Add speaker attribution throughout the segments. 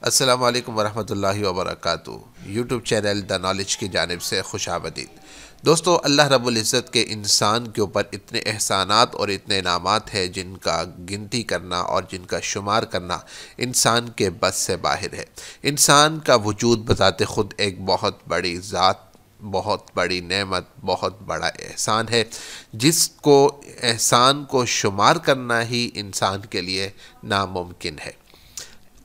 Speaker 1: السلام علیکم ورحمۃ اللہ وبرکاتہ۔ یوٹیوب چینل دا نالج کی جانب سے خوش آمدید۔ دوستو، اللہ رب العزت کے انسان کے اوپر اتنے احسانات اور اتنے انعامات ہیں جن کا گنتی کرنا اور جن کا شمار کرنا انسان کے بس سے باہر ہے۔ انسان کا وجود بذات خود ایک بہت بڑی ذات، بہت بڑی نعمت، بہت بڑا احسان ہے، جس کو احسان کو شمار کرنا ہی انسان کے لیے ناممکن ہے۔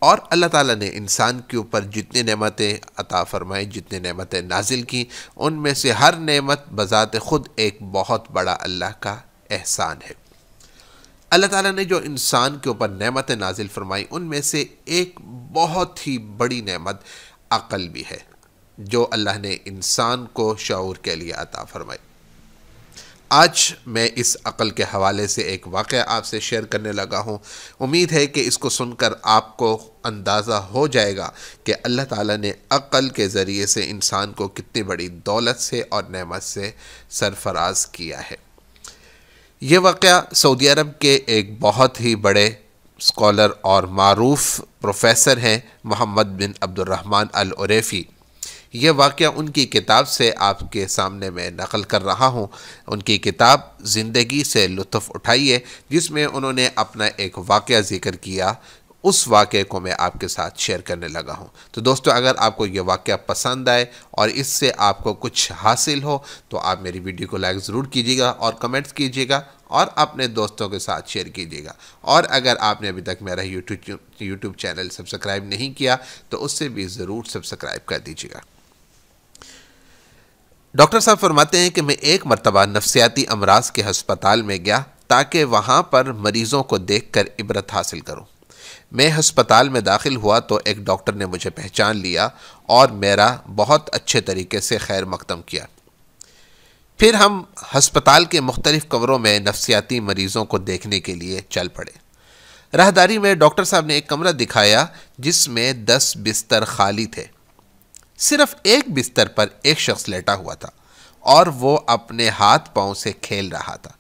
Speaker 1: اور اللہ تعالیٰ نے انسان کے اوپر جتنی نعمتیں عطا فرمائی، جتنی نعمتیں نازل کی، ان میں سے ہر نعمت بذات خود ایک بہت بڑا اللہ کا احسان ہے۔ اللہ تعالیٰ نے جو انسان کے اوپر نعمتیں نازل فرمائی، ان میں سے ایک بہت ہی بڑی نعمت عقل بھی ہے، جو اللہ نے انسان کو شعور کے لیے عطا فرمائی۔ آج میں اس عقل کے حوالے سے ایک واقعہ آپ سے شیئر کرنے لگا ہوں۔ امید ہے کہ اس کو سن کر آپ کو اندازہ ہو جائے گا کہ اللہ تعالیٰ نے عقل کے ذریعے سے انسان کو کتنی بڑی دولت سے اور نعمت سے سرفراز کیا ہے۔ یہ واقعہ سعودی عرب کے ایک بہت ہی بڑے اسکالر اور معروف پروفیسر ہیں، محمد بن عبد الرحمن العریفی۔ یہ واقعہ ان کی کتاب سے آپ کے سامنے میں نقل کر رہا ہوں۔ ان کی کتاب زندگی سے لطف اٹھائیے، جس میں انہوں نے اپنا ایک واقعہ ذکر کیا، اس واقعے کو میں آپ کے ساتھ شیئر کرنے لگا ہوں۔ تو دوستو، اگر آپ کو یہ واقعہ پسند آئے اور اس سے آپ کو کچھ حاصل ہو تو آپ میری ویڈیو کو لائک ضرور کیجیے گا اور کمنٹس کیجیے گا اور اپنے دوستوں کے ساتھ شیئر کیجیے گا۔ اور اگر آپ نے ابھی تک میرا یوٹیوب چینل سبسکرائب نہیں کیا تو اس سے بھی ضرور سبسکرائب کر دیجیے گا۔ ڈاکٹر صاحب فرماتے ہیں کہ میں ایک مرتبہ نفسیاتی امراض کے ہسپتال میں گیا تاکہ وہاں پر مریضوں کو دیکھ کر عبرت حاصل کروں۔ میں ہسپتال میں داخل ہوا تو ایک ڈاکٹر نے مجھے پہچان لیا اور میرا بہت اچھے طریقے سے خیر مقدم کیا۔ پھر ہم ہسپتال کے مختلف کمروں میں نفسیاتی مریضوں کو دیکھنے کے لیے چل پڑے۔ راہداری میں ڈاکٹر صاحب نے ایک کمرہ دکھایا جس میں 10 بستر خالی تھے۔ صرف ایک بستر پر ایک شخص لیٹا ہوا تھا اور وہ اپنے ہاتھ پاؤں سے کھیل رہا تھا۔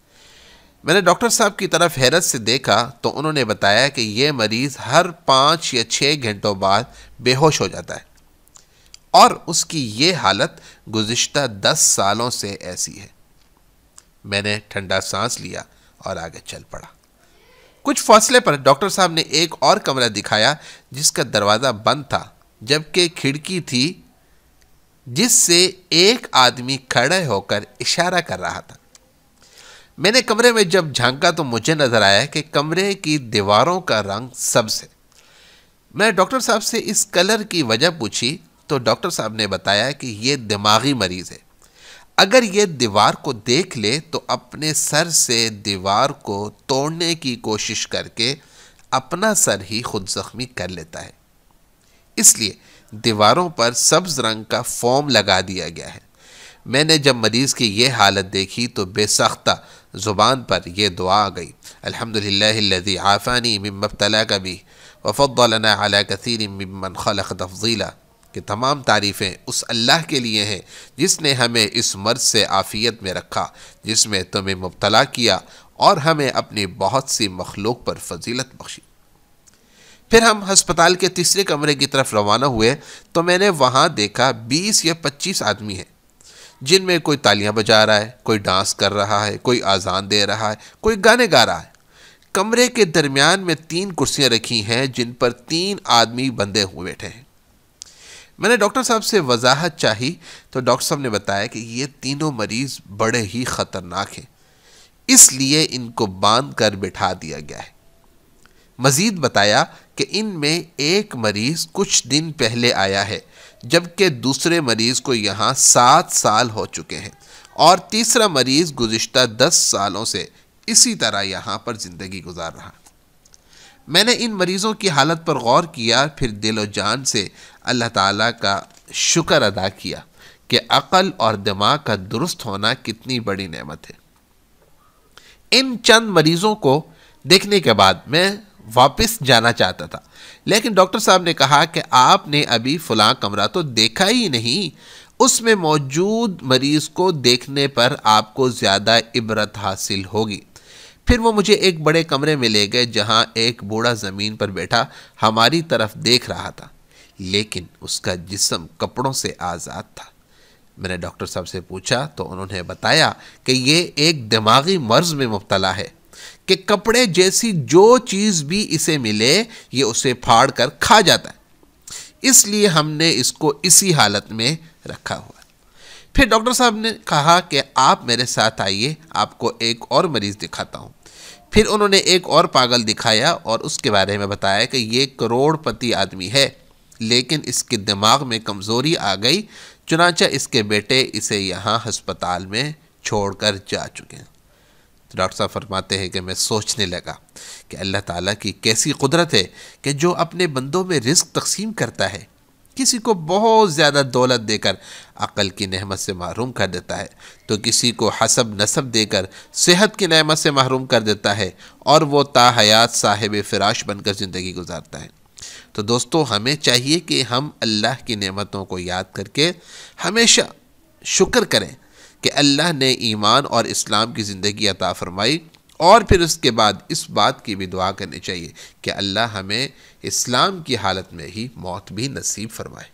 Speaker 1: میں نے ڈاکٹر صاحب کی طرف حیرت سے دیکھا تو انہوں نے بتایا کہ یہ مریض ہر 5 یا 6 گھنٹوں بعد بے ہوش ہو جاتا ہے اور اس کی یہ حالت گزشتہ 10 سالوں سے ایسی ہے۔ میں نے ٹھنڈا سانس لیا اور آگے چل پڑا۔ کچھ فاصلے پر ڈاکٹر صاحب نے ایک اور کمرہ دکھایا جس کا دروازہ بند تھا، جبکہ کھڑکی تھی جس سے ایک آدمی کھڑے ہو کر اشارہ کر رہا تھا۔ میں نے کمرے میں جب جھانکا تو مجھے نظر آیا کہ کمرے کی دیواروں کا رنگ سبز ہے۔ میں ڈاکٹر صاحب سے اس کلر کی وجہ پوچھی تو ڈاکٹر صاحب نے بتایا کہ یہ دماغی مریض ہے۔ اگر یہ دیوار کو دیکھ لے تو اپنے سر سے دیوار کو توڑنے کی کوشش کر کے اپنا سر ہی خود زخمی کر لیتا ہے۔ اس لیے دیواروں پر سبز رنگ کا فوم لگا دیا گیا ہے۔ میں نے جب مریض کی یہ حالت دیکھی تو بے سختہ زبان پر یہ دعا آ گئی، الحمدللہ الذی عافانی مما ابتلاک بہ وفضلنا علی کثیر ممن خلق تفضیلا، کہ تمام تعریفیں اس اللہ کے لیے ہیں جس نے ہمیں اس مرض سے عافیت میں رکھا جس میں تمہیں مبتلا کیا اور ہمیں اپنی بہت سی مخلوق پر فضیلت بخشی۔ پھر ہم ہسپتال کے تیسرے کمرے کی طرف روانہ ہوئے تو میں نے وہاں دیکھا 20 یا 25 آدمی ہیں، جن میں کوئی تالیاں بجا رہا ہے، کوئی ڈانس کر رہا ہے، کوئی اذان دے رہا ہے، کوئی گانے گا رہا ہے۔ کمرے کے درمیان میں 3 کرسیاں رکھی ہیں جن پر 3 آدمی بندھے ہوئے بیٹھے ہیں۔ میں نے ڈاکٹر صاحب سے وضاحت چاہی تو ڈاکٹر صاحب نے بتایا کہ یہ تینوں مریض بڑے ہی خطرناک ہیں، اس لیے ان کو باندھ کر بٹھا دیا گیا ہے۔ مزید بتایا کہ ان میں ایک مریض کچھ دن پہلے آیا ہے، جبکہ دوسرے مریض کو یہاں 7 سال ہو چکے ہیں اور تیسرا مریض گزشتہ 10 سالوں سے اسی طرح یہاں پر زندگی گزار رہا۔ میں نے ان مریضوں کی حالت پر غور کیا، پھر دل و جان سے اللہ تعالیٰ کا شکر ادا کیا کہ عقل اور دماغ کا درست ہونا کتنی بڑی نعمت ہے۔ ان چند مریضوں کو دیکھنے کے بعد میں واپس جانا چاہتا تھا، لیکن ڈاکٹر صاحب نے کہا کہ آپ نے ابھی فلاں کمرہ تو دیکھا ہی نہیں، اس میں موجود مریض کو دیکھنے پر آپ کو زیادہ عبرت حاصل ہوگی۔ پھر وہ مجھے ایک بڑے کمرے میں لے گئے جہاں ایک بوڑھا زمین پر بیٹھا ہماری طرف دیکھ رہا تھا۔ لیکن اس کا جسم کپڑوں سے آزاد تھا۔ میں نے ڈاکٹر صاحب سے پوچھا تو انہوں نے بتایا کہ یہ ایک دماغی مرض میں مبتلا ہے کہ کپڑے جیسی جو چیز بھی اسے ملے یہ اسے پھاڑ کر کھا جاتا ہے، اس لیے ہم نے اس کو اسی حالت میں رکھا ہوا ہے۔ پھر ڈاکٹر صاحب نے کہا کہ آپ میرے ساتھ آئیے، آپ کو ایک اور مریض دکھاتا ہوں۔ پھر انہوں نے ایک اور پاگل دکھایا اور اس کے بارے میں بتایا کہ یہ کروڑ پتی آدمی ہے، لیکن اس کے دماغ میں کمزوری آ گئی، چنانچہ اس کے بیٹے اسے یہاں ہسپتال میں چھوڑ کر جا چکے ہیں۔ تو ڈاکٹر صاحب فرماتے ہیں کہ میں سوچنے لگا کہ اللہ تعالیٰ کی کیسی قدرت ہے کہ جو اپنے بندوں میں رزق تقسیم کرتا ہے، کسی کو بہت زیادہ دولت دے کر عقل کی نعمت سے محروم کر دیتا ہے، تو کسی کو حسب نسب دے کر صحت کی نعمت سے محروم کر دیتا ہے، اور وہ تا حیات صاحب فراش بن کر زندگی گزارتا ہے۔ تو دوستو، ہمیں چاہیے کہ ہم اللہ کی نعمتوں کو یاد کر کے ہمیشہ شکر کریں کہ اللہ نے ایمان اور اسلام کی زندگی عطا فرمائی، اور پھر اس کے بعد اس بات کی بھی دعا کرنی چاہیے کہ اللہ ہمیں اسلام کی حالت میں ہی موت بھی نصیب فرمائے۔